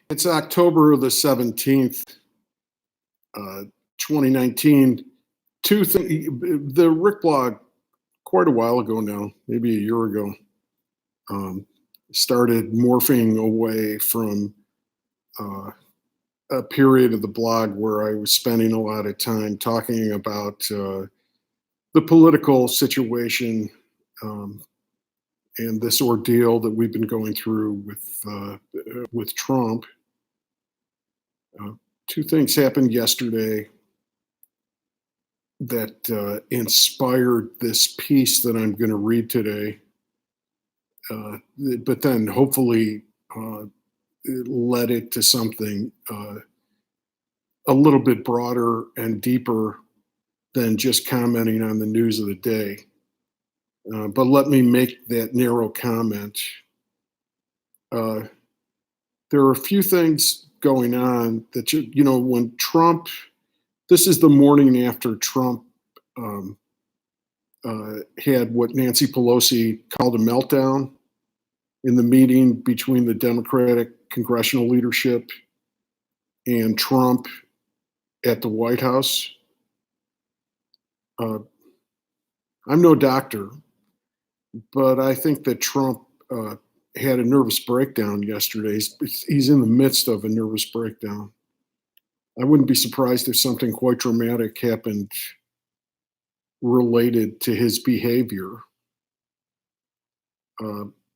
It's October the 17th, 2019. Two things. The Rick blog, quite a while ago now, maybe a year ago, um, started morphing away from a period of the blog where I was spending a lot of time talking about the political situation um, and this ordeal that we've been going through with Trump. Uh, Two things happened yesterday that inspired this piece that I'm going to read today, uh, but then hopefully it led it to something a little bit broader and deeper than just commenting on the news of the day. But let me make that narrow comment. Uh, there are a few things going on that, when Trump, this is the morning after Trump um, had what Nancy Pelosi called a meltdown in the meeting between the Democratic congressional leadership and Trump at the White House. Uh, I'm no doctor, but I think that Trump had a nervous breakdown yesterday. He's in the midst of a nervous breakdown. I wouldn't be surprised if something quite dramatic happened related to his behavior.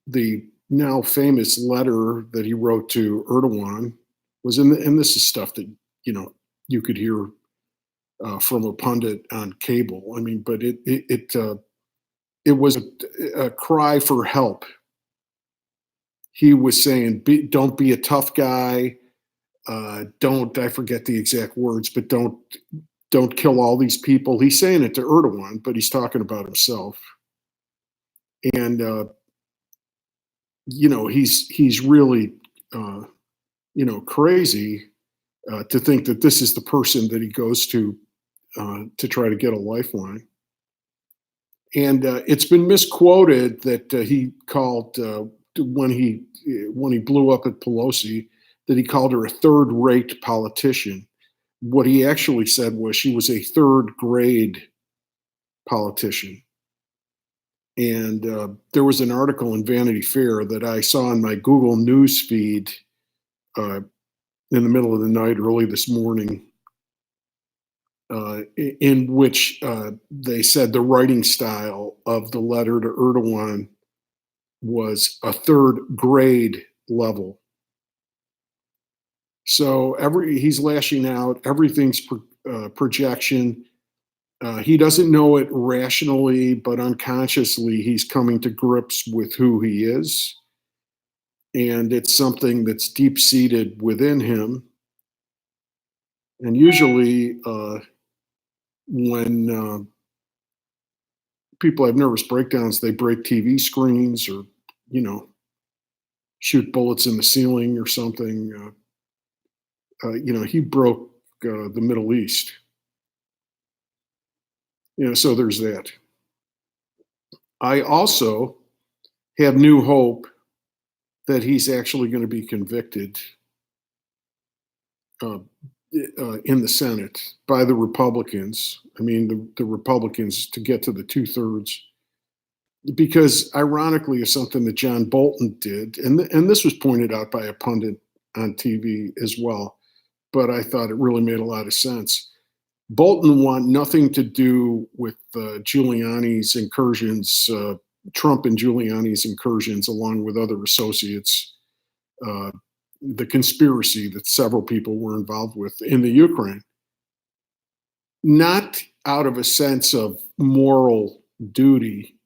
The now famous letter that he wrote to Erdogan was and this is stuff that you could hear from a pundit on cable. I mean, but it was a cry for help. He was saying, "Don't be a tough guy. Don't." I forget the exact words, but don't kill all these people. He's saying it to Erdogan, but he's talking about himself. And he's really crazy to think that this is the person that he goes to try to get a lifeline. And it's been misquoted that he called when he blew up at Pelosi, that he called her a third-rate politician. What he actually said was she was a third-grade politician. And there was an article in Vanity Fair that I saw in my Google News feed in the middle of the night, early this morning, in which they said the writing style of the letter to Erdogan was a third grade level. So he's lashing out. Everything's projection. He doesn't know it rationally, but unconsciously he's coming to grips with who he is. And it's something that's deep-seated within him. And usually when people have nervous breakdowns, they break TV screens or, shoot bullets in the ceiling or something. He broke the Middle East. So there's that. I also have new hope that he's actually going to be convicted in the Senate by the Republicans. I mean, the Republicans to get to the 2/3. Because ironically, is something that John Bolton did, and this was pointed out by a pundit on TV as well, but I thought it really made a lot of sense. Bolton wanted nothing to do with Giuliani's incursions, Trump and Giuliani's incursions, along with other associates, the conspiracy that several people were involved with in the Ukraine. Not out of a sense of moral duty,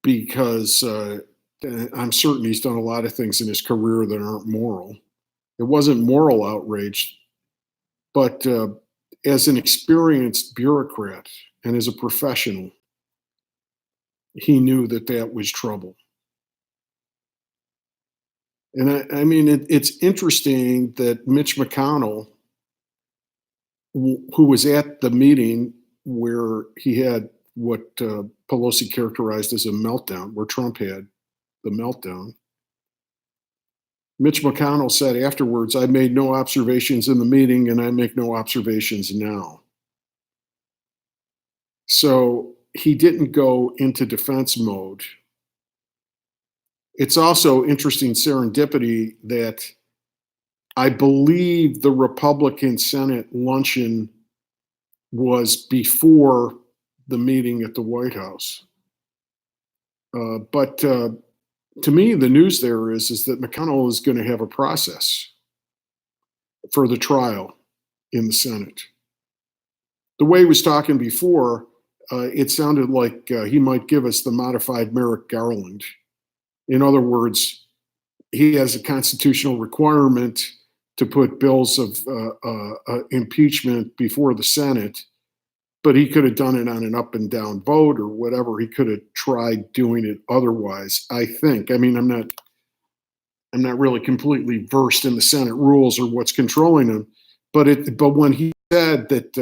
because I'm certain he's done a lot of things in his career that aren't moral. It wasn't moral outrage, but as an experienced bureaucrat and as a professional, he knew that was trouble. And I mean, it's interesting that Mitch McConnell, who was at the meeting where he had what Pelosi characterized as a meltdown, where Trump had the meltdown, Mitch McConnell said afterwards, I made no observations in the meeting and I make no observations now. So he didn't go into defense mode. It's also interesting serendipity that I believe the Republican Senate luncheon was before the meeting at the White House. But to me, the news there is that McConnell is going to have a process for the trial in the Senate. The way he was talking before, it sounded like he might give us the modified Merrick Garland. In other words, he has a constitutional requirement to put bills of impeachment before the Senate, but he could have done it on an up and down vote or whatever. He could have tried doing it otherwise, I think. I mean, I'm not really completely versed in the Senate rules or what's controlling them, but when he said that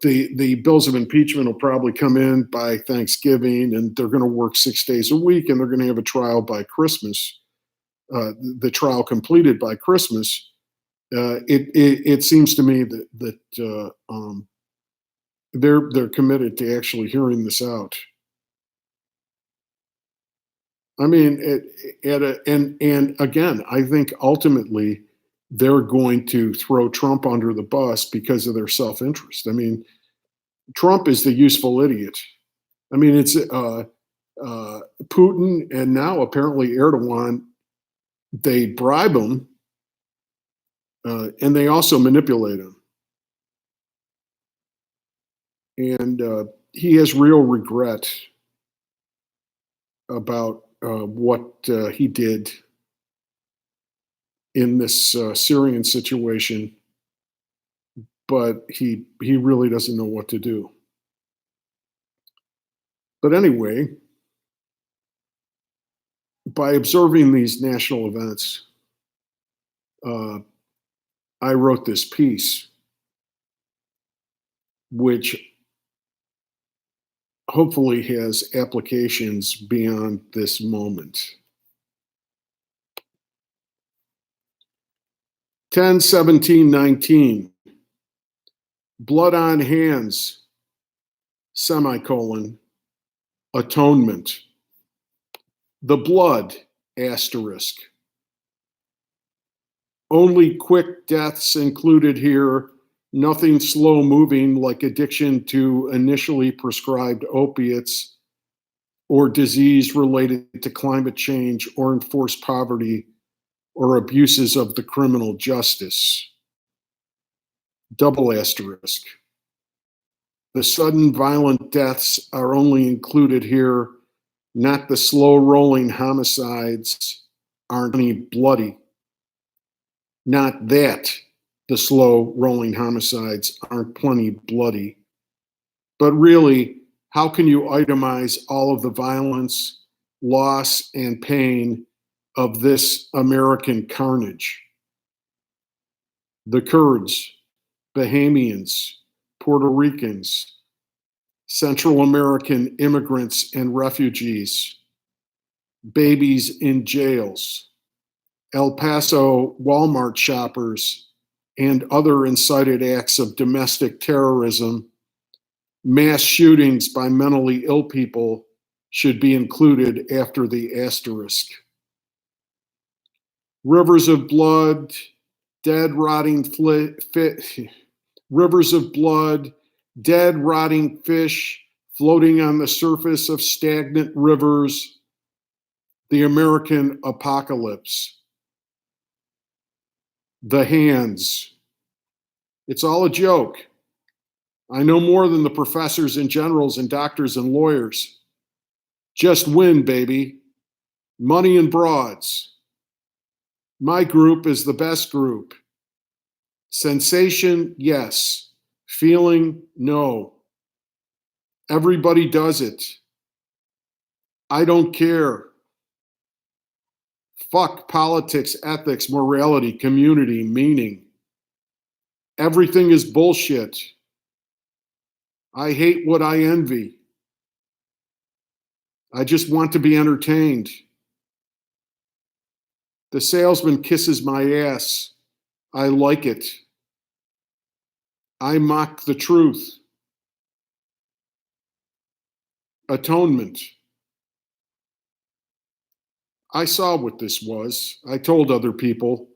the bills of impeachment will probably come in by Thanksgiving and they're going to work 6 days a week and they're going to have a trial by Christmas, the trial completed by Christmas, it seems to me that they're committed to actually hearing this out. I mean, and again, I think ultimately they're going to throw Trump under the bus because of their self-interest. I mean, Trump is the useful idiot. I mean, it's Putin and now apparently Erdogan. They bribe him and they also manipulate him. And he has real regret about what he did in this Syrian situation, but he really doesn't know what to do. But anyway, by observing these national events, I wrote this piece, which hopefully has applications beyond this moment. 10/17/19, blood on hands, semicolon, atonement. The blood, asterisk. Only quick deaths included here, nothing slow moving like addiction to initially prescribed opiates or disease related to climate change or enforced poverty or abuses of the criminal justice. Double asterisk. The sudden violent deaths are only included here, not the slow rolling homicides aren't any bloody. Not that the slow rolling homicides aren't plenty bloody. But really, how can you itemize all of the violence, loss, and pain of this American carnage? The Kurds, Bahamians, Puerto Ricans, Central American immigrants and refugees, babies in jails, El Paso Walmart shoppers, and other incited acts of domestic terrorism, mass shootings by mentally ill people should be included after the asterisk. Rivers of blood, dead rotting rivers of blood, dead rotting fish floating on the surface of stagnant rivers, the American apocalypse. The hands. It's all a joke. I know more than the professors and generals and doctors and lawyers. Just win, baby. Money and broads. My group is the best group. Sensation, yes. Feeling, no. Everybody does it. I don't care. Fuck politics, ethics, morality, community, meaning. Everything is bullshit. I hate what I envy. I just want to be entertained. The salesman kisses my ass. I like it. I mock the truth. Atonement. I saw what this was. I told other people.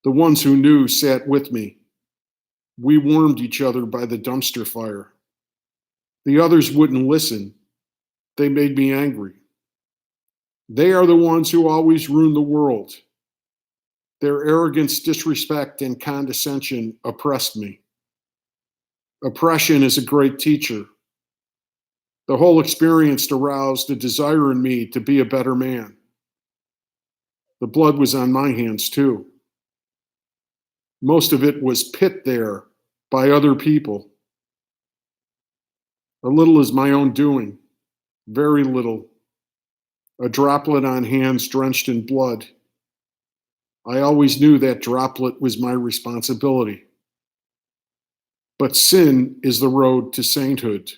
The ones who knew sat with me. We warmed each other by the dumpster fire. The others wouldn't listen. They made me angry. They are the ones who always ruin the world. Their arrogance, disrespect, and condescension oppressed me. Oppression is a great teacher. The whole experience aroused a desire in me to be a better man. The blood was on my hands, too. Most of it was pit there by other people. A little is my own doing, very little. A droplet on hands drenched in blood. I always knew that droplet was my responsibility. But sin is the road to sainthood.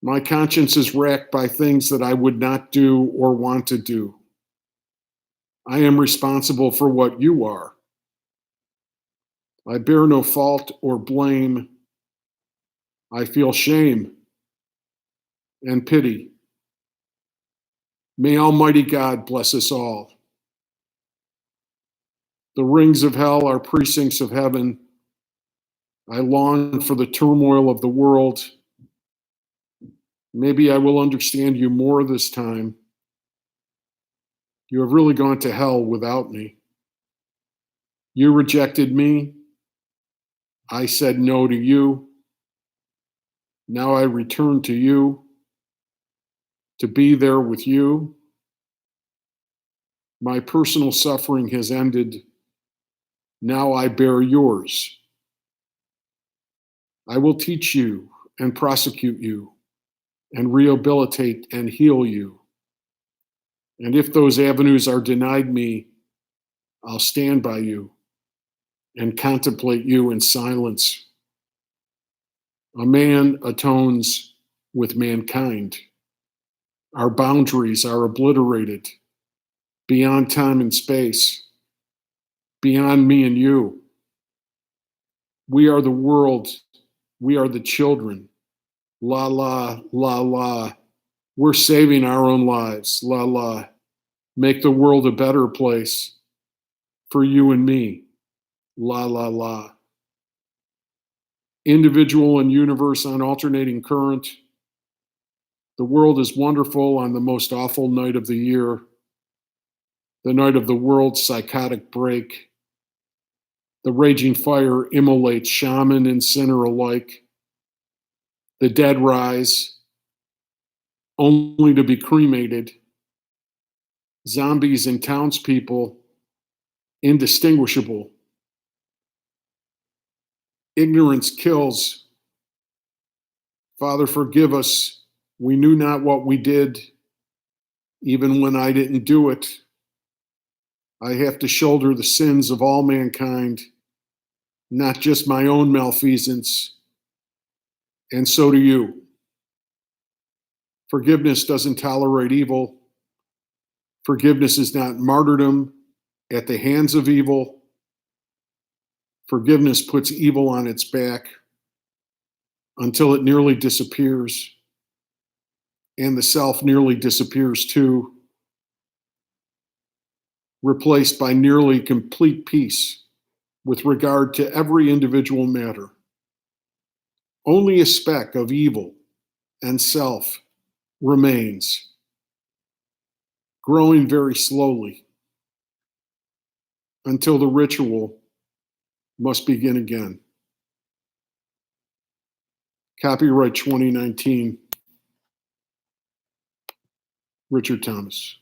My conscience is racked by things that I would not do or want to do. I am responsible for what you are. I bear no fault or blame. I feel shame and pity. May Almighty God bless us all. The rings of hell are precincts of heaven. I long for the turmoil of the world. Maybe I will understand you more this time. You have really gone to hell without me. You rejected me. I said no to you. Now I return to you to be there with you. My personal suffering has ended. Now I bear yours. I will teach you and prosecute you and rehabilitate and heal you. And if those avenues are denied me, I'll stand by you and contemplate you in silence. A man atones with mankind. Our boundaries are obliterated beyond time and space, beyond me and you. We are the world. We are the children. La la, la la. We're saving our own lives. La la. Make the world a better place for you and me. La la la. Individual and universe on alternating current. The world is wonderful on the most awful night of the year, the night of the world's psychotic break. The raging fire immolates shaman and sinner alike. The dead rise, only to be cremated. Zombies and townspeople, indistinguishable. Ignorance kills. Father, forgive us. We knew not what we did, even when I didn't do it. I have to shoulder the sins of all mankind, not just my own malfeasance, and so do you. Forgiveness doesn't tolerate evil. Forgiveness is not martyrdom at the hands of evil. Forgiveness puts evil on its back until it nearly disappears, and the self nearly disappears too, replaced by nearly complete peace with regard to every individual matter. Only a speck of evil and self remains, growing very slowly until the ritual must begin again. Copyright 2019, Richard Thomas.